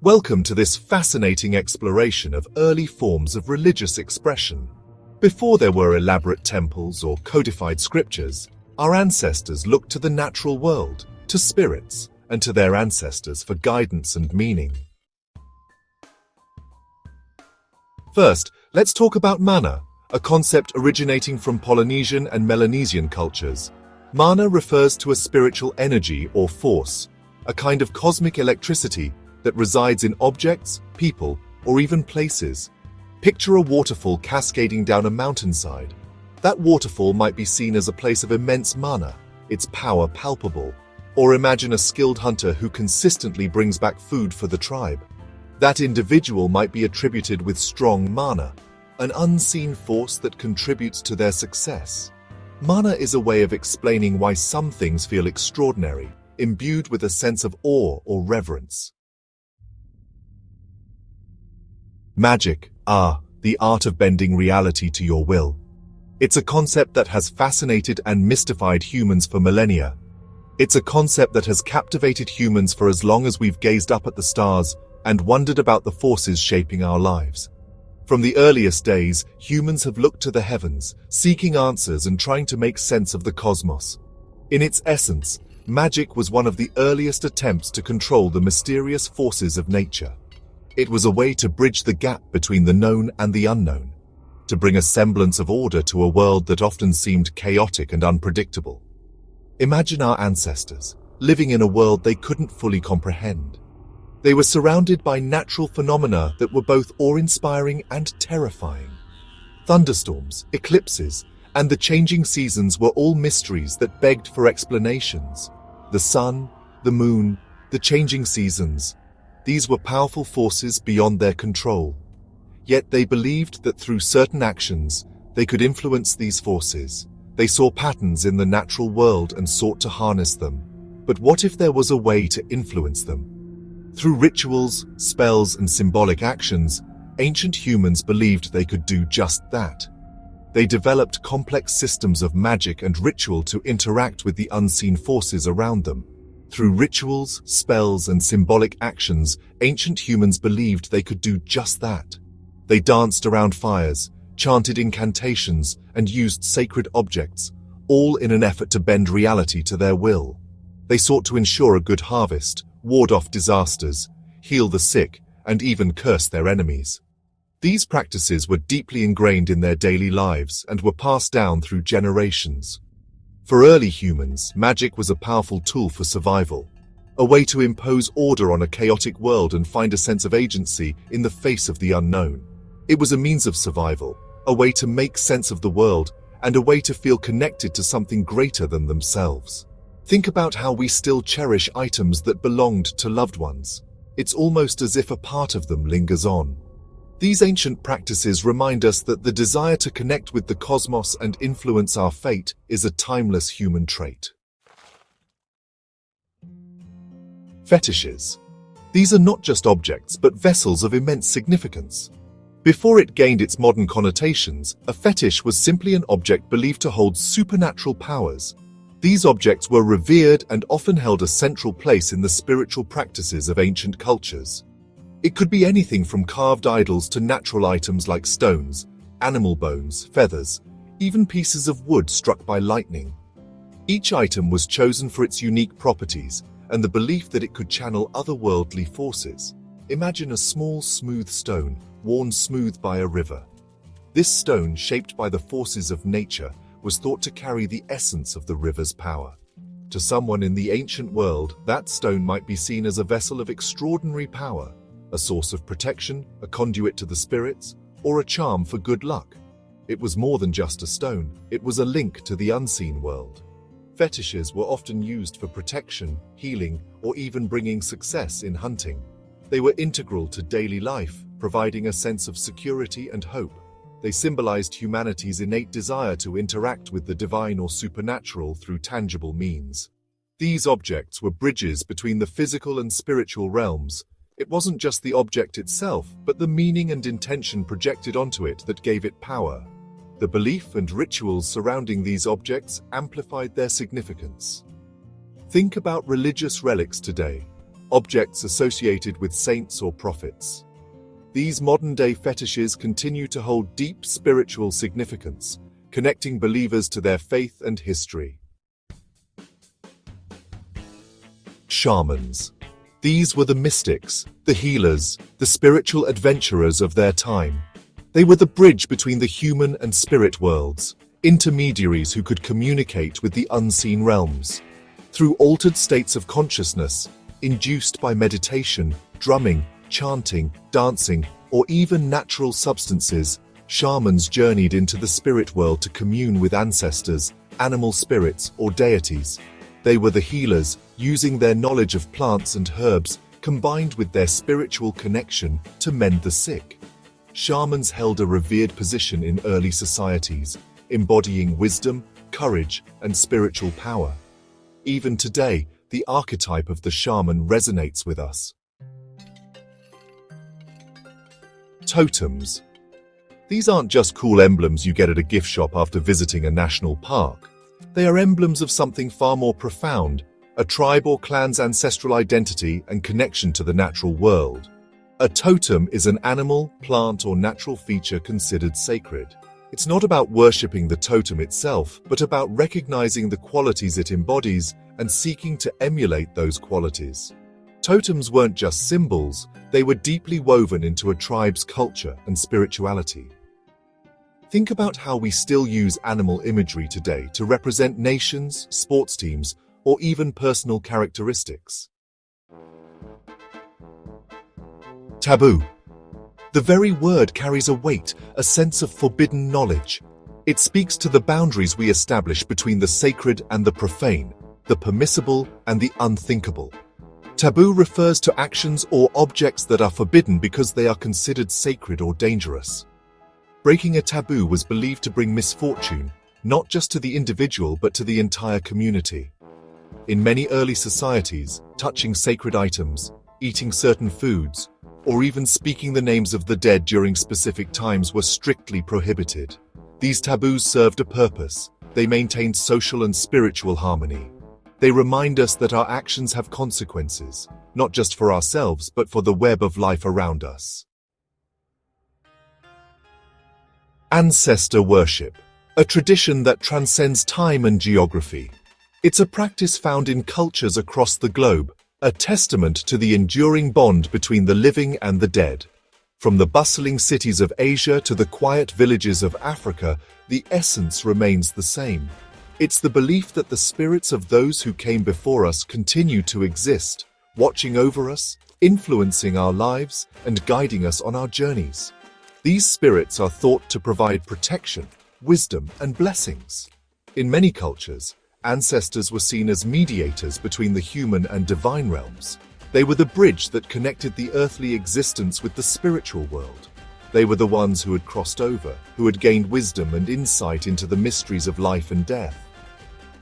Welcome to this fascinating exploration of early forms of religious expression. Before there were elaborate temples or codified scriptures, our ancestors looked to the natural world, to spirits, and to their ancestors for guidance and meaning. First, let's talk about mana, a concept originating from Polynesian and Melanesian cultures. Mana refers to a spiritual energy or force, a kind of cosmic electricity that resides in objects, people, or even places. Picture a waterfall cascading down a mountainside. That waterfall might be seen as a place of immense mana, its power palpable. Or imagine a skilled hunter who consistently brings back food for the tribe. That individual might be attributed with strong mana, an unseen force that contributes to their success. Mana is a way of explaining why some things feel extraordinary, imbued with a sense of awe or reverence. Magic, the art of bending reality to your will. It's a concept that has fascinated and mystified humans for millennia. It's a concept that has captivated humans for as long as we've gazed up at the stars and wondered about the forces shaping our lives. From the earliest days, humans have looked to the heavens, seeking answers and trying to make sense of the cosmos. In its essence, magic was one of the earliest attempts to control the mysterious forces of nature. It was a way to bridge the gap between the known and the unknown, to bring a semblance of order to a world that often seemed chaotic and unpredictable. Imagine our ancestors, living in a world they couldn't fully comprehend. They were surrounded by natural phenomena that were both awe-inspiring and terrifying. Thunderstorms, eclipses, and the changing seasons were all mysteries that begged for explanations. The sun, the moon, the changing seasons. These were powerful forces beyond their control. Yet they believed that through certain actions, they could influence these forces. They saw patterns in the natural world and sought to harness them. But what if there was a way to influence them? Through rituals, spells, and symbolic actions, ancient humans believed they could do just that. They developed complex systems of magic and ritual to interact with the unseen forces around them. Through rituals, spells, and symbolic actions, ancient humans believed they could do just that. They danced around fires, chanted incantations, and used sacred objects, all in an effort to bend reality to their will. They sought to ensure a good harvest, ward off disasters, heal the sick, and even curse their enemies. These practices were deeply ingrained in their daily lives and were passed down through generations. For early humans, magic was a powerful tool for survival, a way to impose order on a chaotic world and find a sense of agency in the face of the unknown. It was a means of survival, a way to make sense of the world, and a way to feel connected to something greater than themselves. Think about how we still cherish items that belonged to loved ones. It's almost as if a part of them lingers on. These ancient practices remind us that the desire to connect with the cosmos and influence our fate is a timeless human trait. Fetishes. These are not just objects, but vessels of immense significance. Before it gained its modern connotations, a fetish was simply an object believed to hold supernatural powers. These objects were revered and often held a central place in the spiritual practices of ancient cultures. It could be anything from carved idols to natural items like stones, animal bones, feathers, even pieces of wood struck by lightning. Each item was chosen for its unique properties and the belief that it could channel otherworldly forces. Imagine a small, smooth stone, worn smooth by a river. This stone, shaped by the forces of nature, was thought to carry the essence of the river's power. To someone in the ancient world, that stone might be seen as a vessel of extraordinary power, a source of protection, a conduit to the spirits, or a charm for good luck. It was more than just a stone, it was a link to the unseen world. Fetishes were often used for protection, healing, or even bringing success in hunting. They were integral to daily life, providing a sense of security and hope. They symbolized humanity's innate desire to interact with the divine or supernatural through tangible means. These objects were bridges between the physical and spiritual realms. It wasn't just the object itself, but the meaning and intention projected onto it that gave it power. The belief and rituals surrounding these objects amplified their significance. Think about religious relics today. objects associated with saints or prophets. These modern-day fetishes continue to hold deep spiritual significance, connecting believers to their faith and history. Shamans. These were the mystics, the healers, the spiritual adventurers of their time. They were the bridge between the human and spirit worlds, intermediaries who could communicate with the unseen realms. Through altered states of consciousness, induced by meditation, drumming, chanting, dancing, or even natural substances, shamans journeyed into the spirit world to commune with ancestors, animal spirits, or deities. They were the healers, using their knowledge of plants and herbs combined with their spiritual connection to mend the sick. Shamans held a revered position in early societies, embodying wisdom, courage, and spiritual power. Even today, the archetype of the shaman resonates with us. Totems. These aren't just cool emblems you get at a gift shop after visiting a national park. They are emblems of something far more profound, a tribe or clan's ancestral identity and connection to the natural world. A totem is an animal, plant, or natural feature considered sacred. It's not about worshipping the totem itself, but about recognizing the qualities it embodies and seeking to emulate those qualities. Totems weren't just symbols, they were deeply woven into a tribe's culture and spirituality. Think about how we still use animal imagery today to represent nations, sports teams, or even personal characteristics. Taboo. The very word carries a weight, a sense of forbidden knowledge. It speaks to the boundaries we establish between the sacred and the profane, the permissible and the unthinkable. Taboo refers to actions or objects that are forbidden because they are considered sacred or dangerous. Breaking a taboo was believed to bring misfortune, not just to the individual but to the entire community. In many early societies, touching sacred items, eating certain foods, or even speaking the names of the dead during specific times were strictly prohibited. These taboos served a purpose. They maintained social and spiritual harmony. They remind us that our actions have consequences, not just for ourselves, but for the web of life around us. Ancestor worship, a tradition that transcends time and geography. It's a practice found in cultures across the globe, a testament to the enduring bond between the living and the dead. From the bustling cities of Asia to the quiet villages of Africa, the essence remains the same. It's the belief that the spirits of those who came before us continue to exist, watching over us, influencing our lives, and guiding us on our journeys. These spirits are thought to provide protection, wisdom, and blessings. In many cultures, ancestors were seen as mediators between the human and divine realms. They were the bridge that connected the earthly existence with the spiritual world. They were the ones who had crossed over, who had gained wisdom and insight into the mysteries of life and death.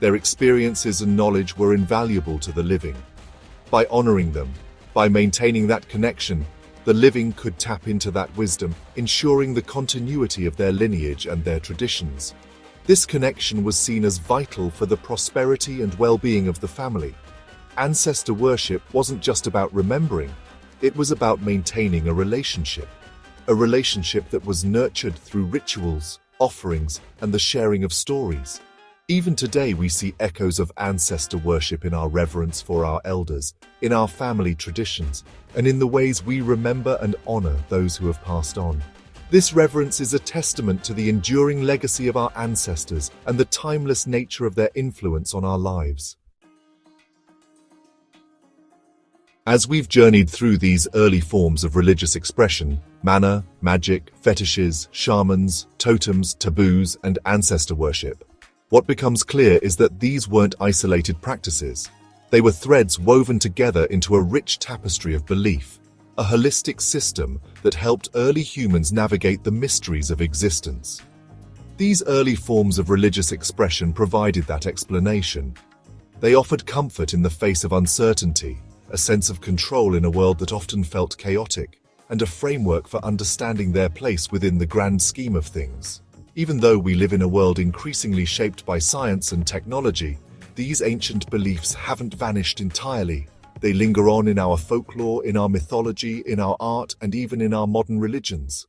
Their experiences and knowledge were invaluable to the living. By honoring them, by maintaining that connection, the living could tap into that wisdom, ensuring the continuity of their lineage and their traditions. This connection was seen as vital for the prosperity and well-being of the family. Ancestor worship wasn't just about remembering, it was about maintaining a relationship that was nurtured through rituals, offerings, and the sharing of stories. Even today we see echoes of ancestor worship in our reverence for our elders, in our family traditions, and in the ways we remember and honor those who have passed on. This reverence is a testament to the enduring legacy of our ancestors and the timeless nature of their influence on our lives. As we've journeyed through these early forms of religious expression, mana, magic, fetishes, shamans, totems, taboos, and ancestor worship, what becomes clear is that these weren't isolated practices. They were threads woven together into a rich tapestry of belief, a holistic system that helped early humans navigate the mysteries of existence. These early forms of religious expression provided that explanation. They offered comfort in the face of uncertainty, a sense of control in a world that often felt chaotic, and a framework for understanding their place within the grand scheme of things. Even though we live in a world increasingly shaped by science and technology, these ancient beliefs haven't vanished entirely. They linger on in our folklore, in our mythology, in our art, and even in our modern religions.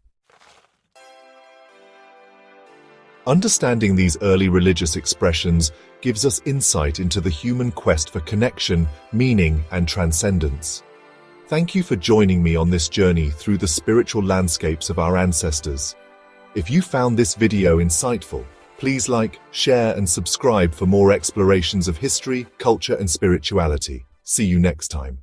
Understanding these early religious expressions gives us insight into the human quest for connection, meaning, and transcendence. Thank you for joining me on this journey through the spiritual landscapes of our ancestors. If you found this video insightful, please like, share, and subscribe for more explorations of history, culture, and spirituality. See you next time.